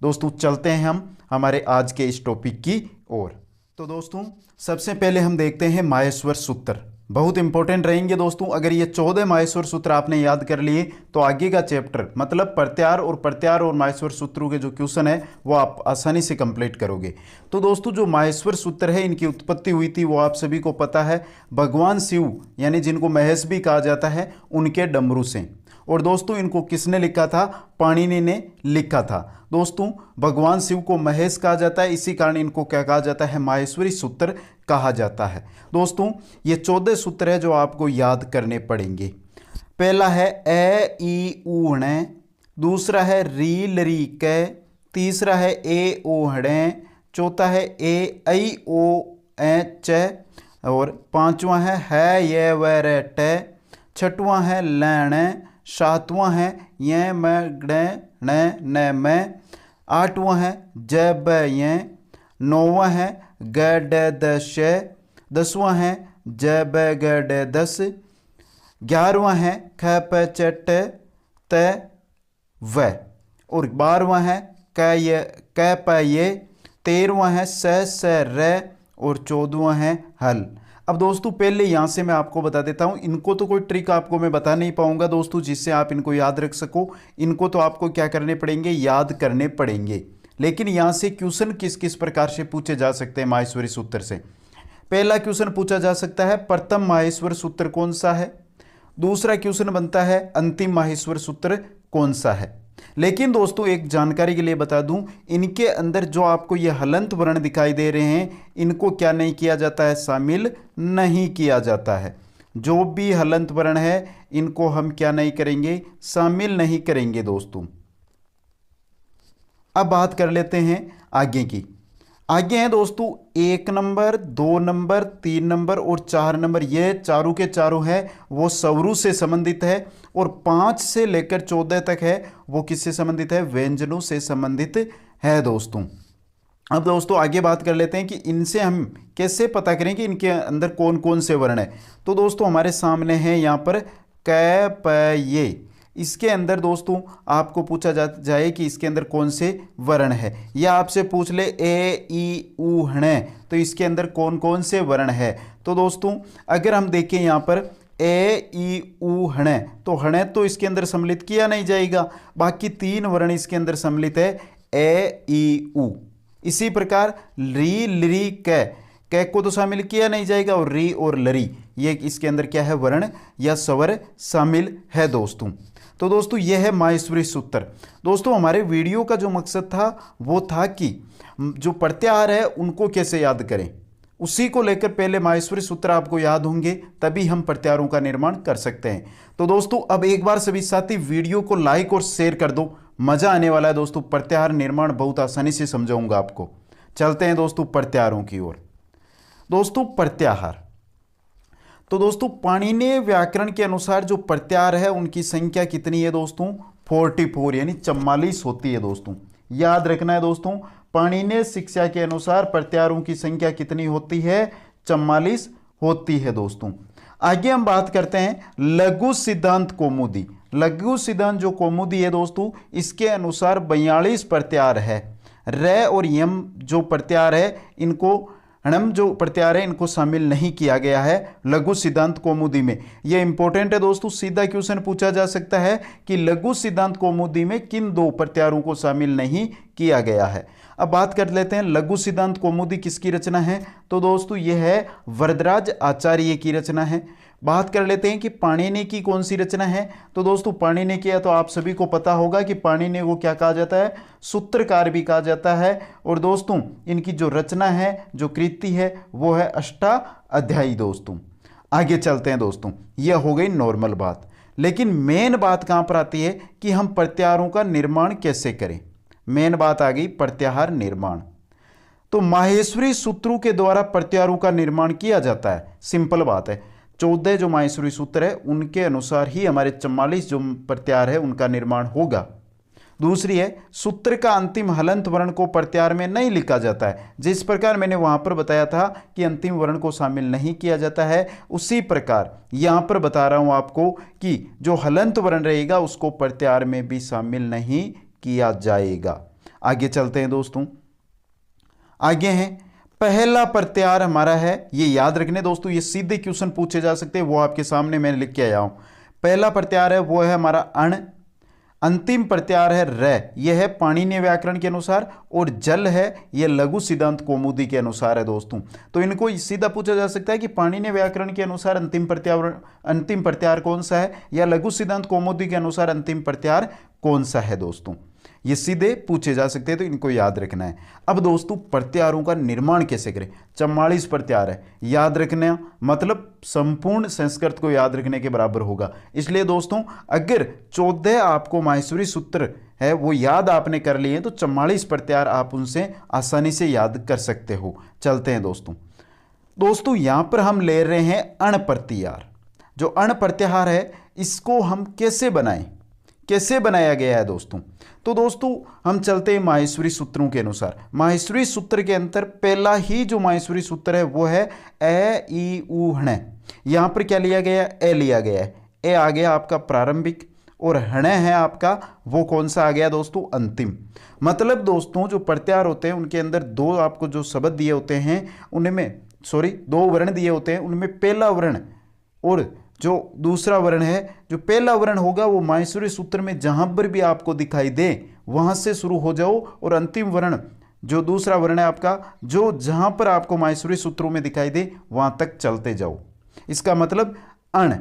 दोस्तों चलते हैं हम हमारे आज के इस टॉपिक की ओर। तो दोस्तों सबसे पहले हम देखते हैं माहेश्वर सूत्र। बहुत इंपॉर्टेंट रहेंगे दोस्तों। अगर ये 14 माहेश्वर सूत्र आपने याद कर लिए तो आगे का चैप्टर मतलब प्रत्यार और माहेश्वर सूत्रों के जो क्वेश्चन है वो आप आसानी से कंप्लीट करोगे। तो दोस्तों जो माहेश्वर सूत्र है इनकी उत्पत्ति हुई थी वो आप सभी को पता है, भगवान शिव यानी जिनको महेश भी कहा जाता है उनके डमरू से। और दोस्तों इनको किसने लिखा था? पाणिनि ने लिखा था। दोस्तों भगवान शिव को महेश कहा जाता है, इसी कारण इनको क्या कहा जाता है? माहेश्वरी सूत्र कहा जाता है। दोस्तों ये 14 सूत्र है जो आपको याद करने पड़ेंगे। पहला है ए ई ऊ हणे, दूसरा है री लरी कै, तीसरा है ए ओ हणे, चौथा है ए ऐ ओ ए च, और पांचवा है ये व रे टे, छठवां है लैण, सातवां है ये मैं न मैं, आठवां है ज ब ये, नौवां है ग ड द श, दसवां है ज ब ग ड दस, 11वां है ख प च ट त व, और 12वां है क प ये, 13वां है स र, और 14वां है हल। अब दोस्तों पहले यहाँ से मैं आपको बता देता हूँ, इनको तो कोई ट्रिक आपको मैं बता नहीं पाऊंगा दोस्तों जिससे आप इनको याद रख सको। इनको तो आपको क्या करने पड़ेंगे? याद करने पड़ेंगे। लेकिन यहाँ से क्वेश्चन किस किस प्रकार से पूछे जा सकते हैं माहेश्वरी सूत्र से? पहला क्वेश्चन पूछा जा सकता है प्रथम माहेश्वर सूत्र कौन सा है। दूसरा क्वेश्चन बनता है अंतिम माहेश्वर सूत्र कौन सा है। लेकिन दोस्तों एक जानकारी के लिए बता दूं, इनके अंदर जो आपको ये हलंत वर्ण दिखाई दे रहे हैं इनको क्या नहीं किया जाता है? शामिल नहीं किया जाता है। जो भी हलंत वर्ण है इनको हम क्या नहीं करेंगे? शामिल नहीं करेंगे दोस्तों। अब बात कर लेते हैं आगे की। आगे हैं दोस्तों 1 नंबर, 2 नंबर, 3 नंबर और 4 नंबर। ये चारों के चारों है वो स्वरू से संबंधित है, और 5 से लेकर 14 तक है वो किससे संबंधित है? व्यंजनों से संबंधित है दोस्तों। अब दोस्तों आगे बात कर लेते हैं कि इनसे हम कैसे पता करें कि इनके अंदर कौन कौन से वर्ण है। तो दोस्तों हमारे सामने है यहाँ पर क प ये। इसके अंदर दोस्तों आपको पूछा जाए कि इसके अंदर कौन से वर्ण है, या आपसे पूछ ले ए ई ऊ हणे तो इसके अंदर कौन कौन से वर्ण है। तो दोस्तों अगर हम देखें यहाँ पर ए ई ऊ हणे तो हणे तो इसके अंदर सम्मिलित किया नहीं जाएगा, बाकी 3 वर्ण इसके अंदर सम्मिलित है ए ई ऊ। इसी प्रकार री लरी कै को तो शामिल किया नहीं जाएगा, और री और लरी ये इसके अंदर क्या है? वर्ण या स्वर शामिल है दोस्तों। तो दोस्तों यह है माहेश्वरी सूत्र। दोस्तों हमारे वीडियो का जो मकसद था वो था कि जो प्रत्याहार है उनको कैसे याद करें, उसी को लेकर पहले माहेश्वरी सूत्र आपको याद होंगे तभी हम प्रत्याहारों का निर्माण कर सकते हैं। तो दोस्तों अब एक बार सभी साथी वीडियो को लाइक और शेयर कर दो, मजा आने वाला है दोस्तों। प्रत्याहार निर्माण बहुत आसानी से समझाऊंगा आपको। चलते हैं दोस्तों प्रत्याहारों की ओर। दोस्तों प्रत्याहार, तो दोस्तों पाणिनीय व्याकरण के अनुसार जो प्रत्याहार है उनकी संख्या कितनी है दोस्तों? 44 यानी 44 होती है दोस्तों। याद रखना है दोस्तों, पाणिनीय शिक्षा के अनुसार प्रत्याहारों की संख्या कितनी होती है? 44 होती है दोस्तों। आगे हम बात करते हैं लघु सिद्धांत कौमुदी। लघु सिद्धांत जो कौमुदी है दोस्तों इसके अनुसार 42 प्रत्याहार है। र और यम जो प्रत्याहार है इनको हणम जो प्रत्याहार है इनको शामिल नहीं किया गया है लघु सिद्धांत कौमुदी में। यह इंपॉर्टेंट है दोस्तों, सीधा क्वेश्चन पूछा जा सकता है कि लघु सिद्धांत कौमुदी में किन 2 प्रत्याहारों को शामिल नहीं किया गया है। अब बात कर लेते हैं लघु सिद्धांत कौमुदी किसकी रचना है। तो दोस्तों यह है वरदराज आचार्य की रचना है। बात कर लेते हैं कि पाणिनि की कौन सी रचना है। तो दोस्तों पाणिनि की है तो आप सभी को पता होगा कि पाणिनि को क्या कहा जाता है? सूत्रकार भी कहा जाता है। और दोस्तों इनकी जो रचना है, जो कृति है वो है अष्टाध्यायी दोस्तों। आगे चलते हैं दोस्तों, यह हो गई नॉर्मल बात। लेकिन मेन बात कहां पर आती है कि हम प्रत्याहारों का निर्माण कैसे करें। मेन बात आ गई प्रत्याहार निर्माण। तो माहेश्वरी सूत्रों के द्वारा प्रत्याहारों का निर्माण किया जाता है। सिंपल बात है, 14 जो माहेश्वरी सूत्र है उनके अनुसार ही हमारे 44 जो प्रत्याहार है उनका निर्माण होगा। दूसरी है सूत्र का अंतिम हलंत वर्ण को प्रत्याहार में नहीं लिखा जाता है। जिस प्रकार मैंने वहां पर बताया था कि अंतिम वर्ण को शामिल नहीं किया जाता है, उसी प्रकार यहां पर बता रहा हूं आपको कि जो हलंत वर्ण रहेगा उसको प्रत्याहार में भी शामिल नहीं किया जाएगा। आगे चलते हैं दोस्तों। आगे हैं पहला प्रत्यार हमारा है, ये याद रखने दोस्तों, ये सीधे क्वेश्चन पूछे जा सकते हैं, वो आपके सामने मैंने लिख के आया हूं। पहला प्रत्यार है वो है हमारा अण, अंतिम प्रत्यार है र, यह है पाणिनीय व्याकरण के अनुसार, और जल है यह लघु सिद्धांत कौमुदी के अनुसार है दोस्तों। तो इनको सीधा पूछा जा सकता है कि पाणिनीय व्याकरण के अनुसार अंतिम प्रत्यार कौन सा है, या लघु सिद्धांत कौमुदी के अनुसार अंतिम प्रत्यार कौन सा है दोस्तों, ये सीधे पूछे जा सकते हैं, तो इनको याद रखना है। अब दोस्तों प्रत्यारों का निर्माण कैसे करें, 44 प्रत्यार है, याद रखना मतलब संपूर्ण संस्कृत को याद रखने के बराबर होगा। इसलिए दोस्तों अगर 14 आपको माहेश्वरी सूत्र है वो याद आपने कर लिए तो 44 प्रत्यार आप उनसे आसानी से याद कर सकते हो। चलते हैं दोस्तों यहां पर हम ले रहे हैं अण प्रत्यार। जो अण प्रत्याहार है इसको हम कैसे बनाएं, कैसे बनाया गया है दोस्तों, तो दोस्तों हम चलते हैं माहेश्वरी सूत्रों के अनुसार। माहेश्वरी सूत्र के अंदर पहला ही जो माहेश्वरी सूत्र है वो है ए ई उ हण। यहां पर क्या लिया गया है, ए लिया गया है, ए आ गया आपका प्रारंभिक, और हण है आपका वो कौन सा आ गया दोस्तों, अंतिम। मतलब दोस्तों जो प्रत्यार होते हैं उनके अंदर दो आपको जो शब्द दिए होते हैं उनमें दो वर्ण दिए होते हैं, उनमें पहला वर्ण और जो दूसरा वर्ण है, जो पहला वर्ण होगा वो माहेश्वरी सूत्र में जहां पर भी आपको दिखाई दे वहां से शुरू हो जाओ, और अंतिम वर्ण जो दूसरा वर्ण है आपका जो जहां पर आपको माहेश्वरी सूत्रों में दिखाई दे वहां तक चलते जाओ। इसका मतलब अण,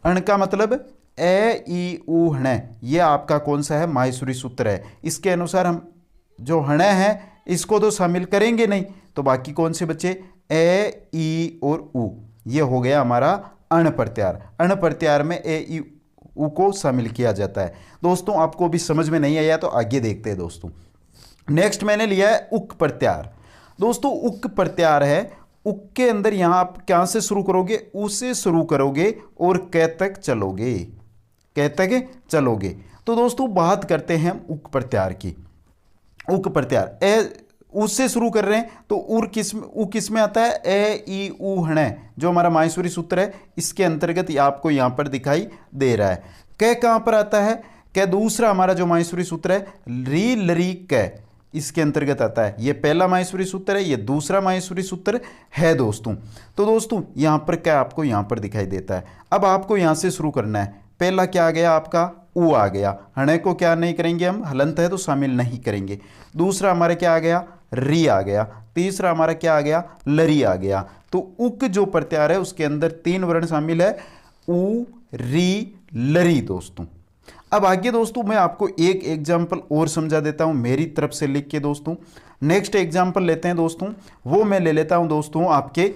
अण का मतलब ए ई उ हण, ये आपका कौन सा है, माहेश्वरी सूत्र है। इसके अनुसार हम जो हण है इसको तो शामिल करेंगे नहीं, तो बाकी कौन से बच्चे, ए ई और उ, ये हो गया हमारा अण प्रत्यार। अण प्रत्यार में ए ई उ को शामिल किया जाता है। दोस्तों आपको भी समझ में नहीं आया तो आगे देखते हैं दोस्तों। नेक्स्ट मैंने लिया है उक प्रत्यार। दोस्तों उक प्रत्यार है, उक के अंदर यहां आप क्या से शुरू करोगे, उ से शुरू करोगे और कै तक चलोगे, कै तक चलोगे। तो दोस्तों बात करते हैं हम उक प्रत्यार की। उक प्रत्यार ए उससे शुरू कर रहे हैं तो उ किस में आता है, ए ई उ हण, जो हमारा माहेश्वरी सूत्र है इसके अंतर्गत आपको यहां पर दिखाई दे रहा है। कै कहां पर आता है, कै दूसरा हमारा जो माहेश्वरी सूत्र है री लरी कै, इसके अंतर्गत आता है। ये पहला माहेश्वरी सूत्र है, ये दूसरा माहेश्वरी सूत्र है दोस्तों। तो दोस्तों यहां पर क्या आपको यहां पर दिखाई देता है। अब आपको यहां से शुरू करना है। पहला क्या आ गया आपका, उ आ गया, हणे को क्या नहीं करेंगे हम, हलंत है तो शामिल नहीं करेंगे। दूसरा हमारे क्या आ गया, री आ गया। तीसरा हमारा क्या आ गया, लरी आ गया। तो उक जो प्रत्यार है उसके अंदर 3 वर्ण शामिल है, उ री लरी दोस्तों। अब आगे दोस्तों मैं आपको एक एग्जाम्पल और समझा देता हूं मेरी तरफ से लिख के दोस्तों। नेक्स्ट एग्जाम्पल लेते हैं दोस्तों, वो मैं ले लेता हूं दोस्तों आपके,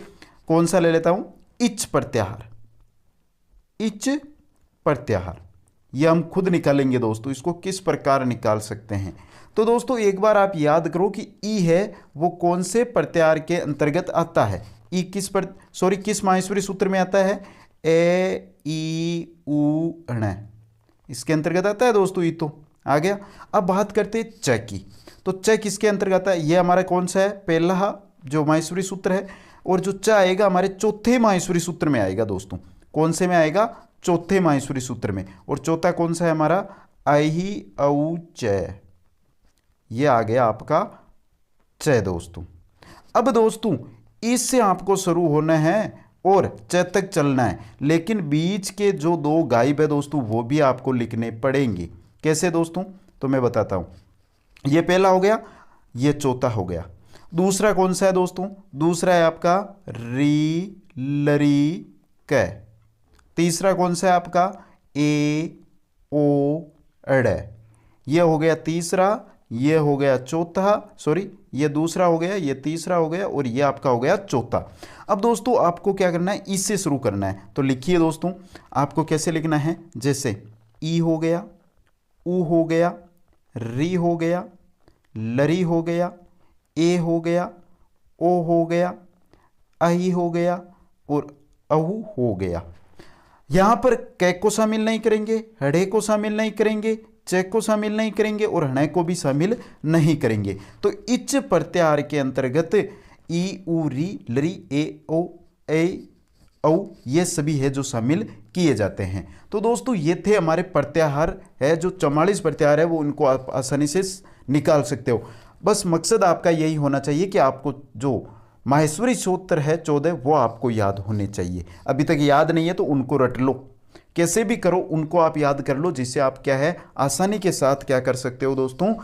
कौन सा ले लेता हूं, इच प्रत्याहार। इच प्रत्याहार ये हम खुद निकालेंगे दोस्तों, इसको किस प्रकार निकाल सकते हैं। तो दोस्तों एक बार आप याद करो कि ई है वो कौन से प्रत्यार के अंतर्गत आता है, ई किस माहेश्वरी सूत्र में आता है, ए ई उ हण, इसके अंतर्गत आता है दोस्तों, ई तो आ गया। अब बात करते हैं च की, तो च किसके अंतर्गत आता है, ये हमारा कौन सा है, पहला जो माहेश्वरी सूत्र है, और जो च आएगा हमारे चौथे माहेश्वरी सूत्र में आएगा दोस्तों। कौन से में आएगा, चौथे माहेश्वरी सूत्र में। और चौथा कौन सा है हमारा, आई औ च, ये आ गया आपका च दोस्तों। अब दोस्तों इससे आपको शुरू होना है और च तक चलना है, लेकिन बीच के जो 2 गायब है दोस्तों वो भी आपको लिखने पड़ेंगे। कैसे दोस्तों, तो मैं बताता हूं। ये पहला हो गया, ये चौथा हो गया। दूसरा कौन सा है दोस्तों, दूसरा है आपका री लरी कै। तीसरा कौन सा है आपका, ए ओ अड़, ये हो गया तीसरा, ये हो गया चौथा, ये दूसरा हो गया, ये तीसरा हो गया, और ये आपका हो गया चौथा। अब दोस्तों आपको क्या करना है, इससे शुरू करना है। तो लिखिए दोस्तों, आपको कैसे लिखना है, जैसे ई हो गया, उ हो गया, री हो गया, लरी हो गया, ए हो गया, ओ हो गया, आई हो गया, और अहू हो गया। यहां पर कै को शामिल नहीं करेंगे, हड़े को शामिल नहीं करेंगे, चेक को शामिल नहीं करेंगे, और हणय को भी शामिल नहीं करेंगे। तो इच प्रत्याहार के अंतर्गत ई उ री लरी ए ओ ए औ ये सभी है जो शामिल किए जाते हैं। तो दोस्तों ये थे हमारे प्रत्याहार है, जो 44 प्रत्याहार है वो उनको आप आसानी से निकाल सकते हो। बस मकसद आपका यही होना चाहिए कि आपको जो माहेश्वरी सूत्र है 14 वो आपको याद होने चाहिए। अभी तक याद नहीं है तो उनको रट लो, कैसे भी करो उनको आप याद कर लो, जिससे आप क्या है आसानी के साथ क्या कर सकते हो दोस्तों,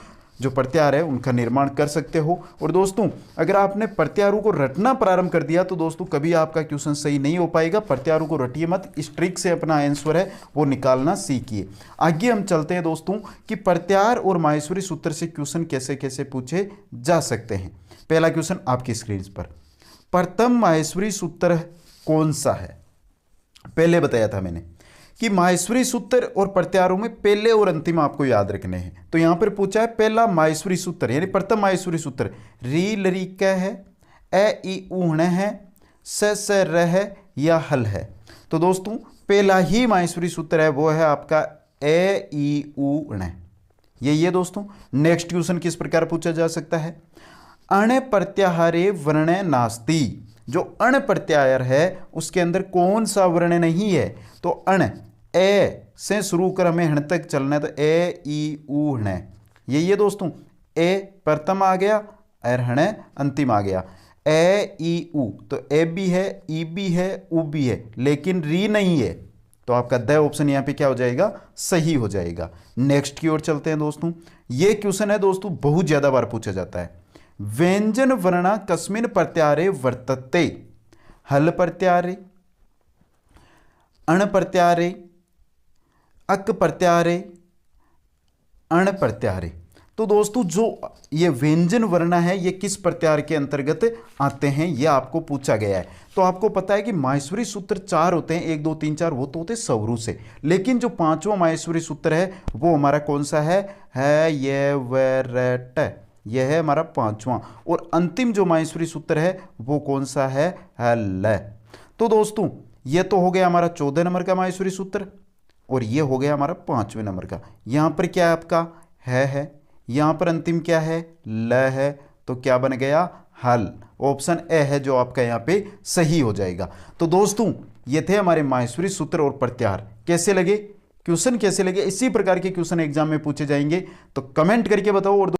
जो प्रत्याहार है उनका निर्माण कर सकते हो। और दोस्तों अगर आपने प्रत्याहारों को रटना प्रारंभ कर दिया तो दोस्तों कभी आपका क्वेश्चन सही नहीं हो पाएगा। प्रत्याहारों को रटिए मत, इस ट्रिक से अपना आंसर है वो निकालना सीखिए। आगे हम चलते हैं दोस्तों कि प्रत्याहार और माहेश्वरी सूत्र से क्वेश्चन कैसे कैसे पूछे जा सकते हैं। पहला क्वेश्चन आपकी स्क्रीन पर, प्रथम माहेश्वरी सूत्र कौन सा है? पहले बताया था मैंने कि माहेश्वरी सूत्र और प्रत्याहारों में पहले और अंतिम आपको याद रखने हैं। तो यहां पर पूछा है पहला माहेश्वरी सूत्र यानी प्रथम माहेश्वरी सूत्र री लरी क है, ए ई ऊहण है, स र है या हल है। तो दोस्तों पहला ही माहेश्वरी सूत्र है वो है आपका ए ई ऊहण, यही है दोस्तों। नेक्स्ट क्वेश्चन किस प्रकार पूछा जा सकता है, अण प्रत्याहारे वर्ण नास्ति। जो अण प्रत्याहार है उसके अंदर कौन सा वर्ण नहीं है? तो अण ए से शुरू कर हमें हण तक चलना है, तो ए ई ऊ हण, यही है दोस्तों। ए प्रथम आ गया और हण अंतिम आ गया। ए ई ऊ तो ए भी है, ई भी है, ऊ भी है, लेकिन री नहीं है। तो आपका द ऑप्शन यहाँ पे क्या हो जाएगा? सही हो जाएगा। नेक्स्ट की ओर चलते हैं दोस्तों। ये क्वेश्चन है दोस्तों बहुत ज्यादा बार पूछा जाता है, व्यंजन वर्णा कस्मिन प्रत्याहारे वर्तते? हल प्रत्याहारे, अण प्रत्याहारे, अक प्रत्याहारे, अण प्रत्याहारे। तो दोस्तों जो ये व्यंजन वर्ण है ये किस प्रत्याहार के अंतर्गत आते हैं ये आपको पूछा गया है। तो आपको पता है कि माहेश्वरी सूत्र 4 होते हैं, 1 2 3 4, वो तो होते हैं स्वरू से, लेकिन जो 5वां माहेश्वरी सूत्र है वो हमारा कौन सा है ये व र ट, यह है हमारा 5वां। और अंतिम जो माहेश्वरी सूत्र है वो कौन सा है ल। तो दोस्तों ये तो हो गया हमारा 14 नंबर का माहेश्वरी सूत्र और ये हो गया हमारा 5वें नंबर का। यहां पर क्या है आपका है, यहां पर अंतिम क्या है ल है, तो क्या बन गया हल। ऑप्शन ए है जो आपका यहां पे सही हो जाएगा। तो दोस्तों ये थे हमारे माहेश्वरी सूत्र और प्रत्याहार। कैसे लगे क्वेश्चन, कैसे लगे? इसी प्रकार के क्वेश्चन एग्जाम में पूछे जाएंगे, तो कमेंट करके बताओ। और